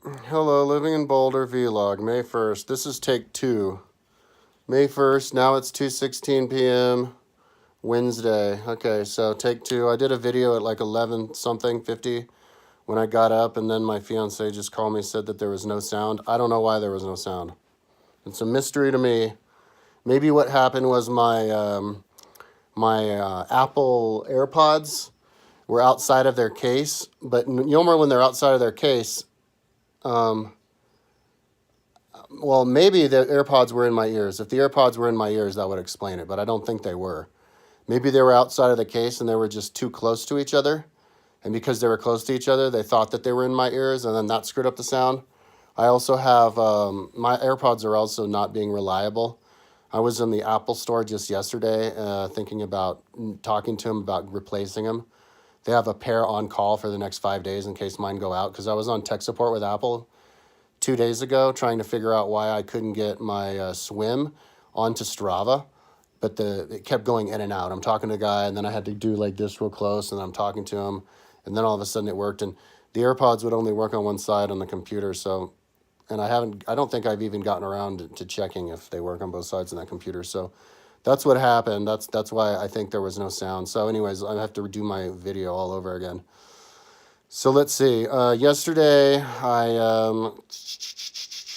Hello, Living in Boulder vlog, May 1st. This is take 2. May 1st, now it's 2:16 p.m. Wednesday. Okay, so take 2. I did a video at like 11 something, 50 when I got up, and then my fiance just called me, said that there was no sound. I don't know why there was no sound. It's a mystery to me. Maybe what happened was my Apple AirPods were outside of their case, but you know when they're outside of their case, well, maybe the AirPods were in my ears. If the AirPods were in my ears, that would explain it, but I don't think they were. Maybe they were outside of the case and they were just too close to each other. And because they were close to each other, they thought that they were in my ears, and then that screwed up the sound. I also have, my AirPods are also not being reliable. I was in the Apple store just yesterday thinking about talking to them about replacing them. They have a pair on call for the next 5 days in case mine go out, because I was on tech support with Apple 2 days ago trying to figure out why I couldn't get my swim onto Strava, but it kept going in and out. I'm talking to a guy, and then I had to do like this real close, and I'm talking to him, and then all of a sudden it worked, and the AirPods would only work on one side on the computer, so, and I don't think I've even gotten around to checking if they work on both sides on that computer, so that's what happened. That's why I think there was no sound. So anyways, I have to redo my video all over again. So let's see. Yesterday, I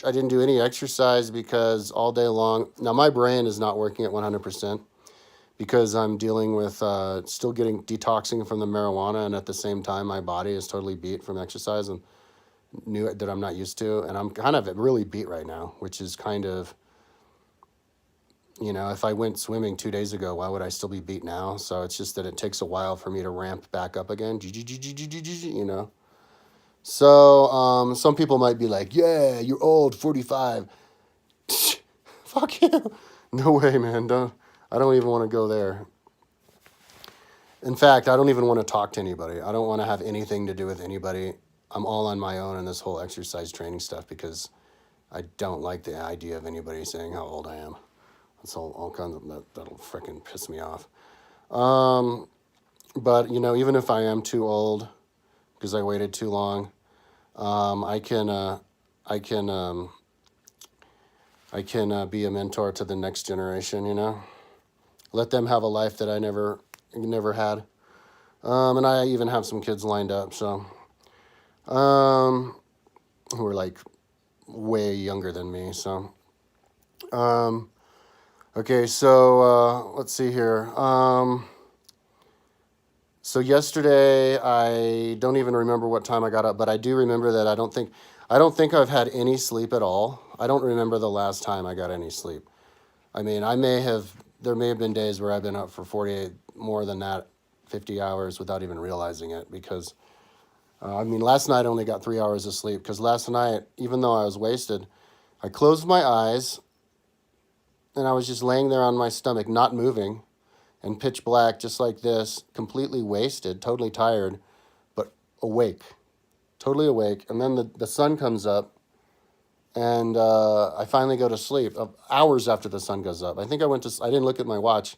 didn't do any exercise because all day long. Now my brain is not working at 100% because I'm dealing with still getting detoxing from the marijuana, and at the same time my body is totally beat from exercise and new that I'm not used to, and I'm kind of really beat right now, which is kind of, if I went swimming 2 days ago, why would I still be beat now? So it's just that it takes a while for me to ramp back up again, So some people might be like, yeah, you're old, 45. Fuck you. No way, man. I don't even want to go there. In fact, I don't even want to talk to anybody. I don't want to have anything to do with anybody. I'm all on my own in this whole exercise training stuff because I don't like the idea of anybody saying how old I am. That's all kinds of, that'll frickin' piss me off. But, even if I am too old because I waited too long, I can be a mentor to the next generation, let them have a life that I never had. And I even have some kids lined up, so, who are like way younger than me, so, okay, so, let's see here. So yesterday, I don't even remember what time I got up, but I do remember that I don't think I've had any sleep at all. I don't remember the last time I got any sleep. I mean, there may have been days where I've been up for 48, more than that, 50 hours without even realizing it, because, last night I only got 3 hours of sleep, because last night, even though I was wasted, I closed my eyes, and I was just laying there on my stomach, not moving, and pitch black, just like this, completely wasted, totally tired, but awake, totally awake. And then the sun comes up, and I finally go to sleep, hours after the sun goes up. I didn't look at my watch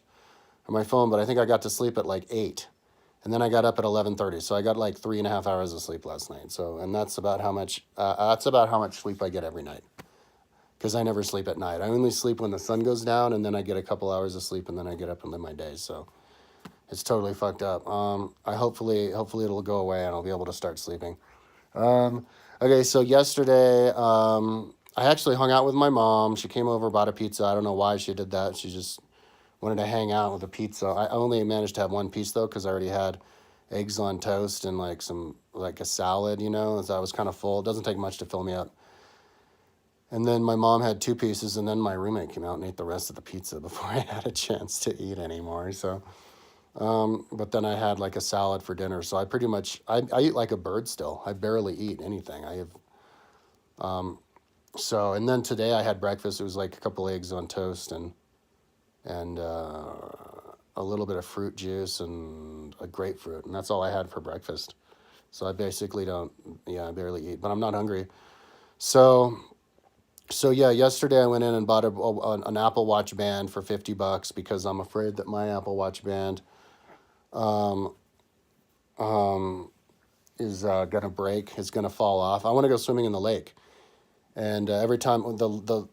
or my phone, but I think I got to sleep at like 8. And then I got up at 11:30, so I got like 3.5 hours of sleep last night. So, and that's about how much sleep I get every night, because I never sleep at night. I only sleep when the sun goes down, and then I get a couple hours of sleep, and then I get up and live my days. So it's totally fucked up. Hopefully it'll go away, and I'll be able to start sleeping. Okay, so yesterday, I actually hung out with my mom. She came over, bought a pizza. I don't know why she did that. She just wanted to hang out with a pizza. I only managed to have one piece, though, because I already had eggs on toast and like a salad, so I was kind of full. It doesn't take much to fill me up. And then my mom had 2 pieces, and then my roommate came out and ate the rest of the pizza before I had a chance to eat anymore. So, but then I had like a salad for dinner. So I pretty much, I eat like a bird still. I barely eat anything. And then today I had breakfast. It was like a couple eggs on toast and a little bit of fruit juice and a grapefruit. And that's all I had for breakfast. So I basically I barely eat, but I'm not hungry. So yeah, yesterday I went in and bought an Apple Watch band for $50 because I'm afraid that my Apple Watch band, is gonna break. It's gonna fall off. I want to go swimming in the lake. And every time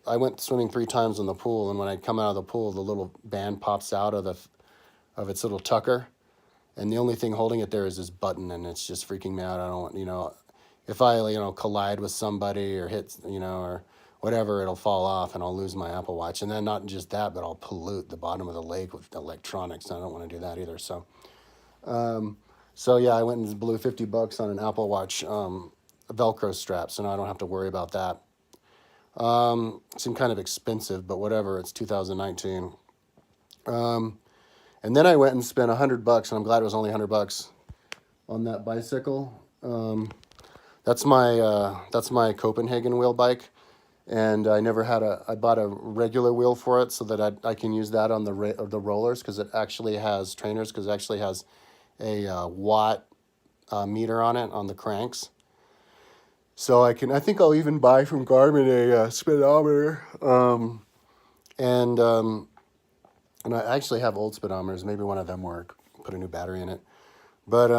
I went swimming 3 times in the pool, and when I come out of the pool, the little band pops out of its little tucker, and the only thing holding it there is this button, and it's just freaking me out. I don't want, if I collide with somebody or hit, or whatever, it'll fall off and I'll lose my Apple Watch. And then not just that, but I'll pollute the bottom of the lake with electronics. And I don't want to do that either. So yeah, I went and blew $50 on an Apple Watch Velcro strap, so now I don't have to worry about that. It seemed kind of expensive, but whatever. It's 2019. And then I went and spent $100, and I'm glad it was only $100 on that bicycle. That's my Copenhagen wheel bike, and I bought a regular wheel for it so that I can use that on the rollers, because it actually has trainers, because it actually has a watt meter on it on the cranks. So I think I'll even buy from Garmin a speedometer, and I actually have old speedometers. Maybe one of them work. Put a new battery in it, but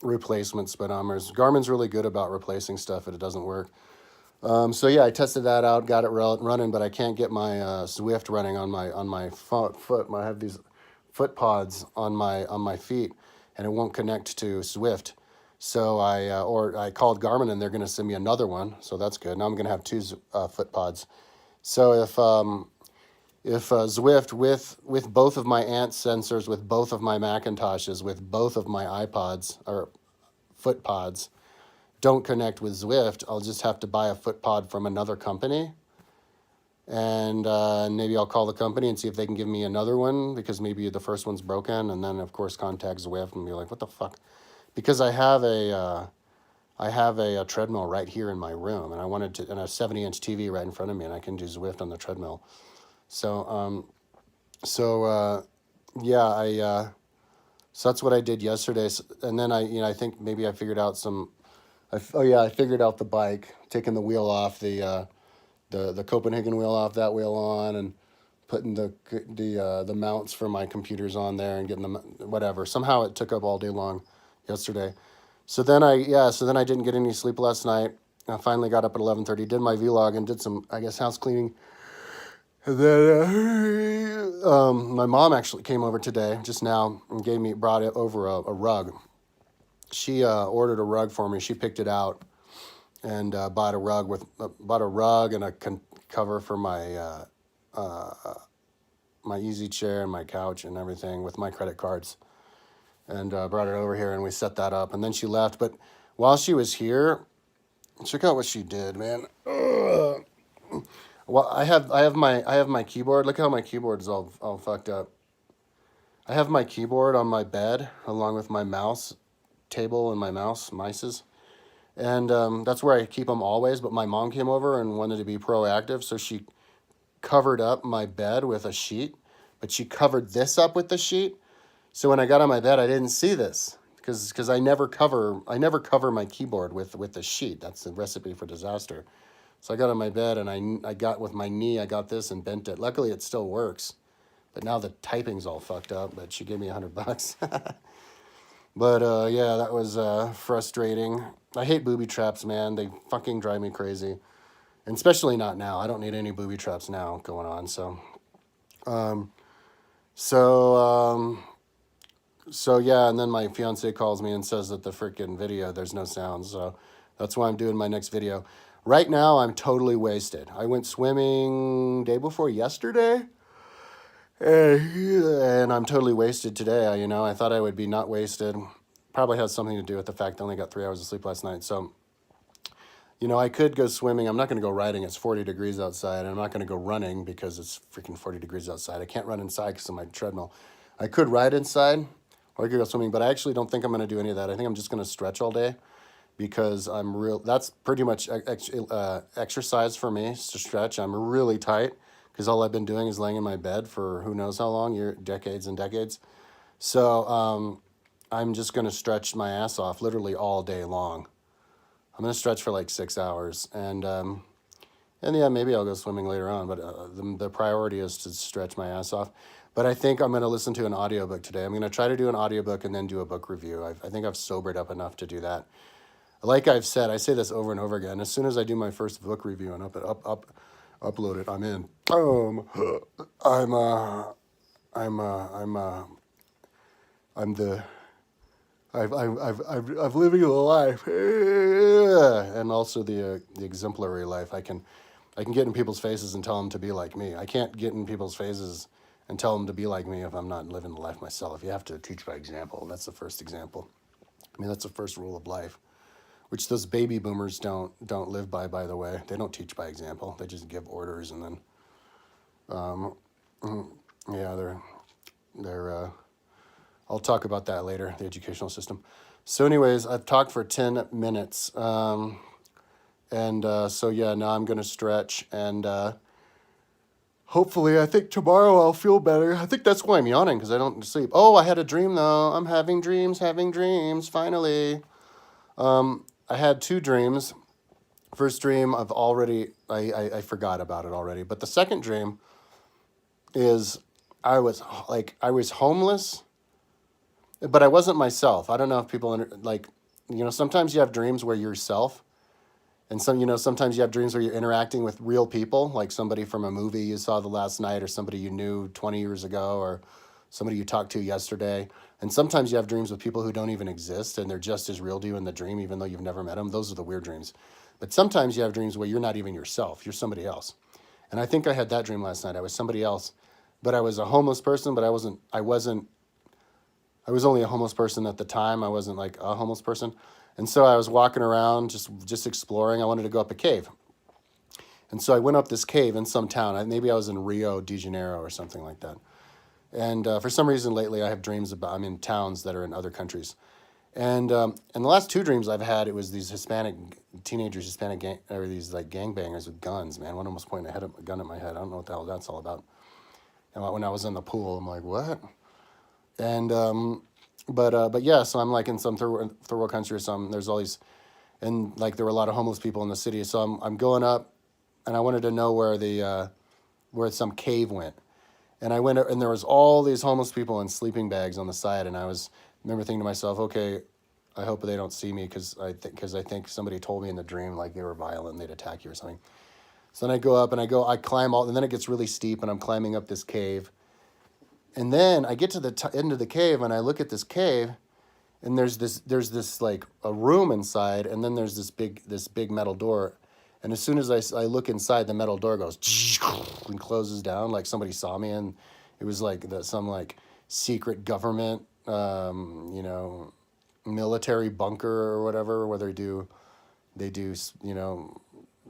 replacement speedometers. Garmin's really good about replacing stuff if it doesn't work. So yeah, I tested that out, got it running, but I can't get my Zwift running on my foot. I have these foot pods on my feet, and it won't connect to Zwift. So I called Garmin, and they're going to send me another one. So that's good. Now I'm going to have 2 foot pods. So if Zwift with both of my Ant sensors, with both of my Macintoshes, with both of my iPods or foot pods don't connect with Zwift, I'll just have to buy a foot pod from another company. And maybe I'll call the company and see if they can give me another one, because maybe the first one's broken. And then, of course, contact Zwift and be like, what the fuck? Because I have a treadmill right here in my room, and and a 70-inch TV right in front of me, and I can do Zwift on the treadmill. So yeah, so that's what I did yesterday. And then I think maybe I figured out I figured out the bike, taking the wheel off, the Copenhagen wheel off, that wheel on, and putting the mounts for my computers on there and getting them, whatever. Somehow it took up all day long yesterday. So then I didn't get any sleep last night. I finally got up at 11:30, did my vlog, and did some, I guess, house cleaning. And then my mom actually came over today, just now, and brought it over a rug. She ordered a rug for me. She picked it out and bought a rug and a cover for my my easy chair and my couch and everything with my credit cards, and brought it over here, and we set that up, and then she left. But while she was here, check out what she did, man. Ugh. Well, I have my keyboard. Look how my keyboard's all fucked up. I have my keyboard on my bed along with my mouse table and my mices. And that's where I keep them always. But my mom came over and wanted to be proactive, so she covered up my bed with a sheet. But she covered this up with the sheet. So when I got on my bed, I didn't see this, because I never cover my keyboard with the sheet. That's a recipe for disaster. So I got on my bed, and I got with my knee, I got this and bent it. Luckily, it still works. But now the typing's all fucked up. But she gave me $100. But yeah, that was frustrating. I hate booby traps, man. They fucking drive me crazy. And especially not now. I don't need any booby traps now going on. So yeah, and then my fiance calls me and says that the freaking video, there's no sound. So that's why I'm doing my next video. Right now, I'm totally wasted. I went swimming day before yesterday. And I'm totally wasted today. I thought I would be not wasted. Probably has something to do with the fact I only got 3 hours of sleep last night. So, I could go swimming. I'm not going to go riding. It's 40 degrees outside. And I'm not going to go running because it's freaking 40 degrees outside. I can't run inside because of my treadmill. I could ride inside, or I could go swimming, but I actually don't think I'm going to do any of that. I think I'm just going to stretch all day, because that's pretty much exercise for me, is to stretch. I'm really tight, because all I've been doing is laying in my bed for who knows how long, decades and decades. So I'm just going to stretch my ass off literally all day long. I'm going to stretch for like 6 hours. And yeah, maybe I'll go swimming later on. But the priority is to stretch my ass off. But I think I'm going to listen to an audiobook today. I'm going to try to do an audiobook and then do a book review. I think I've sobered up enough to do that. Like I've said, I say this over and over again. As soon as I do my first book review and upload it, I'm in. I'm the I've living the life, and also the exemplary life. I can get in people's faces and tell them to be like me. I can't get in people's faces and tell them to be like me if I'm not living the life myself. You have to teach by example. That's the first example. I mean, that's the first rule of life, which those baby boomers don't live by the way. They don't teach by example. They just give orders, and then yeah, they're I'll talk about that later, the educational system. So anyways, I've talked for 10 minutes. So yeah, now I'm going to stretch, and hopefully I think tomorrow I'll feel better. I think that's why I'm yawning, because I don't sleep. Oh, I had a dream though. I'm having dreams, finally. I had 2 dreams. First dream I forgot about it already. But the second dream is I was homeless, but I wasn't myself. I don't know if people sometimes you have dreams where you're yourself, and sometimes you have dreams where you're interacting with real people, like somebody from a movie you saw the last night, or somebody you knew 20 years ago, or somebody you talked to yesterday. And sometimes you have dreams with people who don't even exist, and they're just as real to you in the dream, even though you've never met them. Those are the weird dreams. But sometimes you have dreams where you're not even yourself. You're somebody else. And I think I had that dream last night. I was somebody else, but I was a homeless person, but I was only a homeless person at the time. I wasn't like a homeless person. And so I was walking around, just exploring. I wanted to go up a cave. And so I went up this cave in some town. Maybe I was in Rio de Janeiro or something like that. And for some reason lately, I have dreams about, I'm in towns that are in other countries. And the last 2 dreams I've had, it was these Hispanic gang, or these like gangbangers with guns, man. One almost pointed a gun at my head. I don't know what the hell that's all about. And when I was in the pool, I'm like, what? And but yeah, so I'm like in some third world country or something. There's all these, and like there were a lot of homeless people in the city. So I'm going up, and I wanted to know where some cave went. And I went, and there was all these homeless people in sleeping bags on the side. And I remember thinking to myself, okay, I hope they don't see me, because I think somebody told me in the dream like they were violent and they'd attack you or something. So then I go up and I climb all, and then it gets really steep, and I'm climbing up this cave. And then I get to the end of the cave, and I look at this cave, and there's this like a room inside, and then there's this big metal door. And as soon as I look inside, the metal door goes and closes down, like somebody saw me, and it was like some like secret government, military bunker or whatever, where they do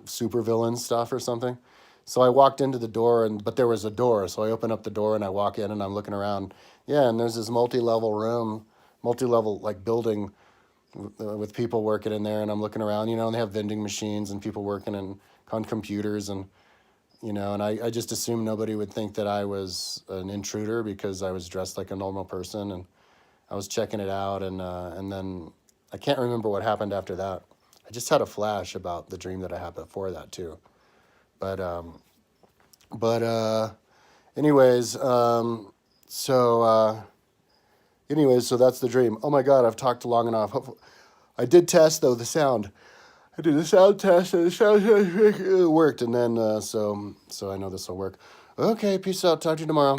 supervillain stuff or something. So I walked into the door, but there was a door, so I open up the door and I walk in, and I'm looking around. Yeah, and there's this multi-level like building with people working in there, and I'm looking around, and they have vending machines and people working on computers, and and I just assumed nobody would think that I was an intruder because I was dressed like a normal person, and I was checking it out, and then I can't remember what happened after that. I just had a flash about the dream that I had before that too. But anyways, so that's the dream. Oh my God, I've talked long enough. Hopefully, I did test though the sound. I did a sound test, and the sound worked, and then so I know this will work. Okay, peace out. Talk to you tomorrow.